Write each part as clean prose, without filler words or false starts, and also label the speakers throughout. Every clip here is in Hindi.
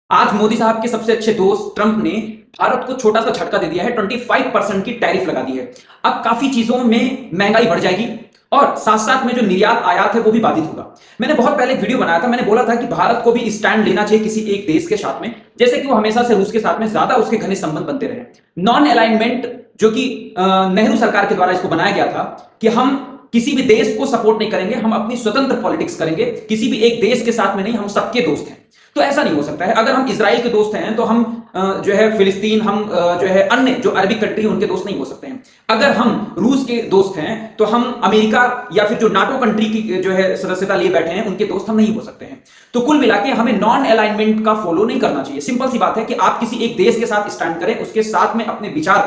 Speaker 1: आज मोदी साहब के सबसे अच्छे दोस्त ट्रंप ने भारत को छोटा सा झटका दे दिया है। 25% की टैरिफ लगा दी है। अब काफी चीजों में महंगाई बढ़ जाएगी और साथ साथ में जो निर्यात आयात है वो भी बाधित होगा। मैंने बहुत पहले एक वीडियो बनाया था, मैंने बोला था कि भारत को भी स्टैंड लेना चाहिए किसी एक देश के साथ में, जैसे कि वो हमेशा से रूस के साथ में ज्यादा उसके घनिष्ठ संबंध बनते रहे। नॉन अलाइनमेंट जो कि नेहरू सरकार के द्वारा इसको बनाया गया था कि हम किसी भी देश को सपोर्ट नहीं करेंगे, हम अपनी स्वतंत्र पॉलिटिक्स करेंगे, किसी भी एक देश के साथ में नहीं, हम सबके दोस्त हैं। तो ऐसा नहीं हो सकता है। अगर हम इजराइल के दोस्त हैं तो हम जो है फिलिस्तीन, हम जो है अन्य जो अरबिक कंट्री उनके दोस्त नहीं हो सकते हैं। अगर हम रूस के दोस्त हैं तो हम अमेरिका या फिर जो नाटो कंट्री की जो है सदस्यता लिए बैठे हैं उनके दोस्त हम नहीं हो सकते हैं। तो कुल मिला के हमें नॉन अलाइनमेंट का फॉलो नहीं करना चाहिए। सिंपल सी बात है कि आप किसी एक देश के साथ स्टैंड करें, उसके साथ में अपने विचार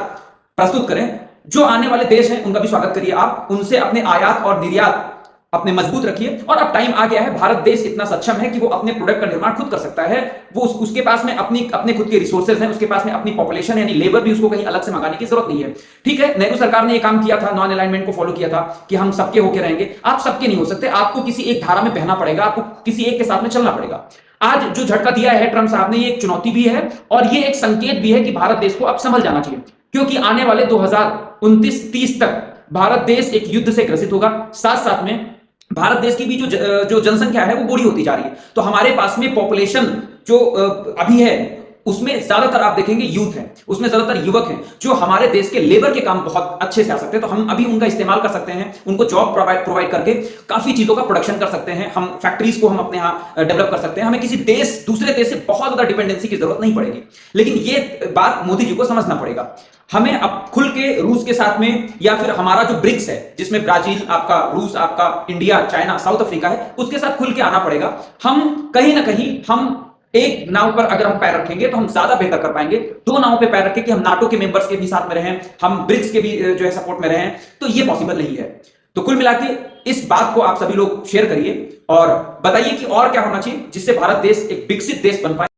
Speaker 1: प्रस्तुत करें। जो आने वाले देश हैं उनका भी स्वागत करिए, आप उनसे अपने आयात और निर्यात अपने मजबूत रखिए। और अब टाइम आ गया है, भारत देश इतना सक्षम है कि वो अपने प्रोडक्ट का निर्माण खुद कर सकता है। वो उसके पास में अपने खुद के रिसोर्सेज हैं, उसके पास में अपनी पॉपुलेशन है, यानी लेबर भी उसको कहीं अलग से मंगाने की जरूरत नहीं है। ठीक है, नेहरू सरकार ने ये काम किया था, नॉन अलाइनमेंट को फॉलो किया था कि हम सबके होके रहेंगे। आप सबके नहीं हो सकते, आपको किसी एक धारा में बहना पड़ेगा, आपको किसी एक के साथ में चलना पड़ेगा। आज जो झटका दिया है ट्रंप साहब ने, ये एक चुनौती भी है और ये एक संकेत भी है कि भारत देश को अब समझ जाना चाहिए, क्योंकि आने वाले 2029-30 तक भारत देश एक युद्ध से ग्रसित होगा। साथ साथ में भारत देश की भी जो जनसंख्या है वो बूढ़ी होती जा रही है। तो हमारे पास में पॉपुलेशन जो अभी है उसमें ज्यादातर आप देखेंगे यूथ है, उसमें ज्यादातर युवक हैं जो हमारे देश के लेबर के काम बहुत अच्छे से आ सकते हैं। तो हम अभी उनका इस्तेमाल कर सकते हैं, उनको जॉब प्रोवाइड करके काफी चीजों का प्रोडक्शन कर सकते हैं। हम फैक्ट्रीज को हम अपने यहाँ डेवलप कर सकते हैं। हमें किसी दूसरे देश से बहुत ज्यादा डिपेंडेंसी की जरूरत नहीं पड़ेगी। लेकिन ये बात मोदी जी को समझना पड़ेगा। हमें अब खुल के रूस के साथ में, या फिर हमारा जो ब्रिक्स है जिसमें ब्राजील आपका, रूस आपका, इंडिया, चाइना, साउथ अफ्रीका है, उसके साथ खुल के आना पड़ेगा। हम कहीं ना कहीं हम एक नाव पर अगर हम पैर रखेंगे तो हम ज्यादा बेहतर कर पाएंगे। दो नाव पे पैर रखें कि हम नाटो के मेंबर्स के भी साथ में रहें, हम ब्रिक्स के भी जो है सपोर्ट में रहें, तो ये पॉसिबल नहीं है। तो कुल मिला के इस बात को आप सभी लोग शेयर करिए और बताइए कि और क्या होना चाहिए जिससे भारत देश एक विकसित देश बन पाए।